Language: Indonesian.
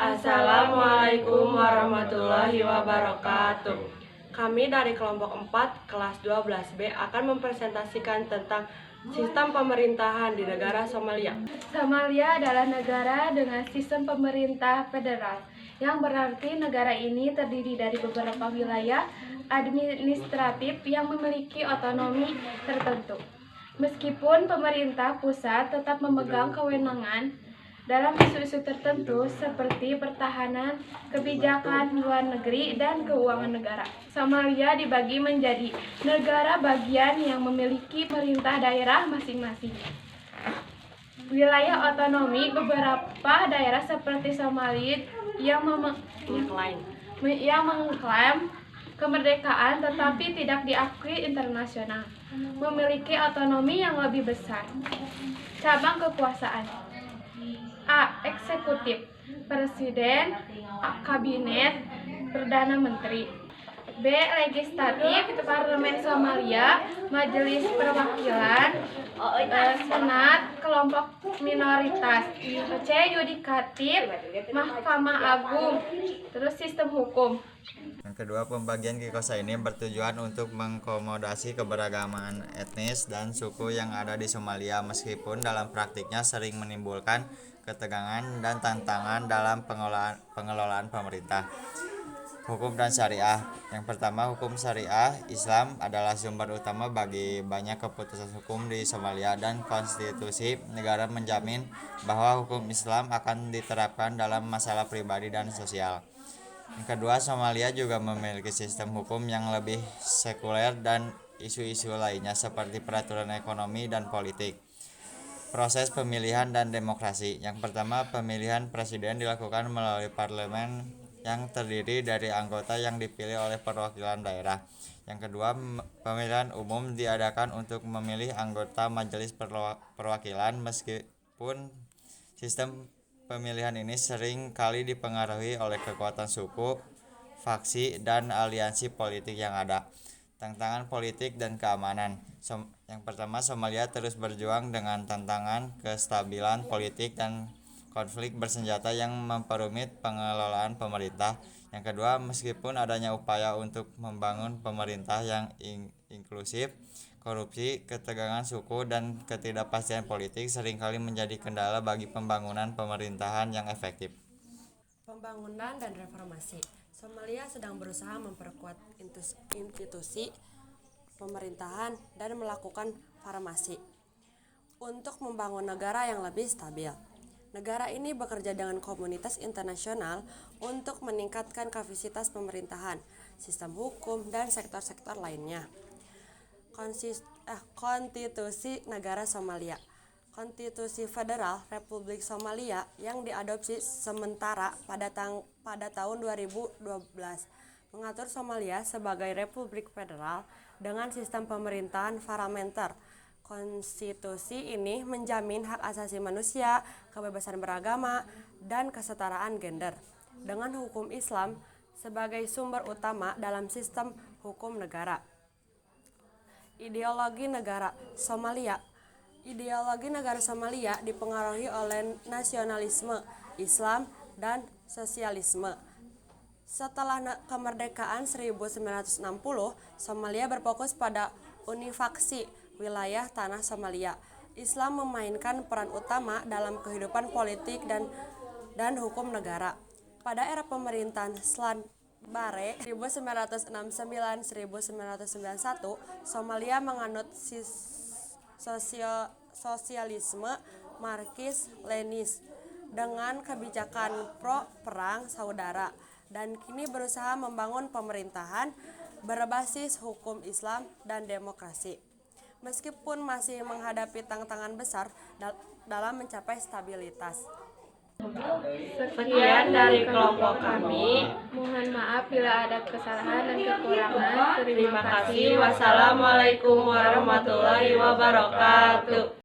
Assalamualaikum warahmatullahi wabarakatuh. Kami dari kelompok 4 kelas 12B akan mempresentasikan tentang sistem pemerintahan di negara Somalia. Somalia adalah negara dengan sistem pemerintah federal, yang berarti negara ini terdiri dari beberapa wilayah administratif yang memiliki otonomi tertentu. Meskipun pemerintah pusat tetap memegang kewenangan dalam isu-isu tertentu seperti pertahanan, kebijakan luar negeri, dan keuangan negara. Somalia dibagi menjadi negara bagian yang memiliki pemerintah daerah masing-masing. Wilayah otonomi beberapa daerah seperti Somalia yang mengklaim kemerdekaan tetapi tidak diakui internasional, memiliki otonomi yang lebih besar. Cabang kekuasaan: A. Eksekutif, Presiden, Kabinet, Perdana Menteri. B. Legislatif, Parlemen Somalia, Majelis Perwakilan, Senat, kelompok minoritas. C. Yudikatif, Mahkamah Agung. Terus sistem hukum. Yang kedua, pembagian kekuasaan ini bertujuan untuk mengakomodasi keberagaman etnis dan suku yang ada di Somalia, meskipun dalam praktiknya sering menimbulkan ketegangan dan tantangan dalam pengelolaan pemerintah. Hukum dan syariah. Yang pertama, hukum syariah Islam adalah sumber utama bagi banyak keputusan hukum di Somalia, dan konstitusi negara menjamin bahwa hukum Islam akan diterapkan dalam masalah pribadi dan sosial. Yang kedua, Somalia juga memiliki sistem hukum yang lebih sekuler dan isu-isu lainnya seperti peraturan ekonomi dan politik. Proses pemilihan dan demokrasi. Yang pertama, pemilihan presiden dilakukan melalui parlemen yang terdiri dari anggota yang dipilih oleh perwakilan daerah. Yang kedua, pemilihan umum diadakan untuk memilih anggota majelis perwakilan, meskipun sistem pemilihan ini sering kali dipengaruhi oleh kekuatan suku, faksi, dan aliansi politik yang ada. Tantangan politik dan keamanan. Yang pertama, Somalia terus berjuang dengan tantangan kestabilan politik dan konflik bersenjata yang memperumit pengelolaan pemerintah. Yang kedua, meskipun adanya upaya untuk membangun pemerintah yang inklusif, korupsi, ketegangan suku, dan ketidakpastian politik seringkali menjadi kendala bagi pembangunan pemerintahan yang efektif. Pembangunan dan reformasi. Somalia sedang berusaha memperkuat institusi pemerintahan dan melakukan reformasi untuk membangun negara yang lebih stabil. Negara ini bekerja dengan komunitas internasional untuk meningkatkan kapasitas pemerintahan, sistem hukum, dan sektor-sektor lainnya. Konstitusi Negara Somalia. Konstitusi Federal Republik Somalia yang diadopsi sementara pada tahun 2012 mengatur Somalia sebagai republik federal dengan sistem pemerintahan parlementer. Konstitusi ini menjamin hak asasi manusia, kebebasan beragama, dan kesetaraan gender, dengan hukum Islam sebagai sumber utama dalam sistem hukum negara. Ideologi negara Somalia. Ideologi negara Somalia dipengaruhi oleh nasionalisme, Islam, dan sosialisme. Setelah kemerdekaan 1960, Somalia berfokus pada unifikasi wilayah tanah Somalia. Islam memainkan peran utama dalam kehidupan politik dan hukum negara. Pada era pemerintahan Slan Bare 1969-1991, Somalia menganut sosialisme Marxis-Lenis dengan kebijakan pro-perang saudara, dan kini berusaha membangun pemerintahan berbasis hukum Islam dan demokrasi. Meskipun masih menghadapi tantangan besar dalam mencapai stabilitas. Sekian dari kelompok kami. Mohon maaf bila ada kesalahan dan kekurangan. Terima kasih. Wassalamualaikum warahmatullahi wabarakatuh.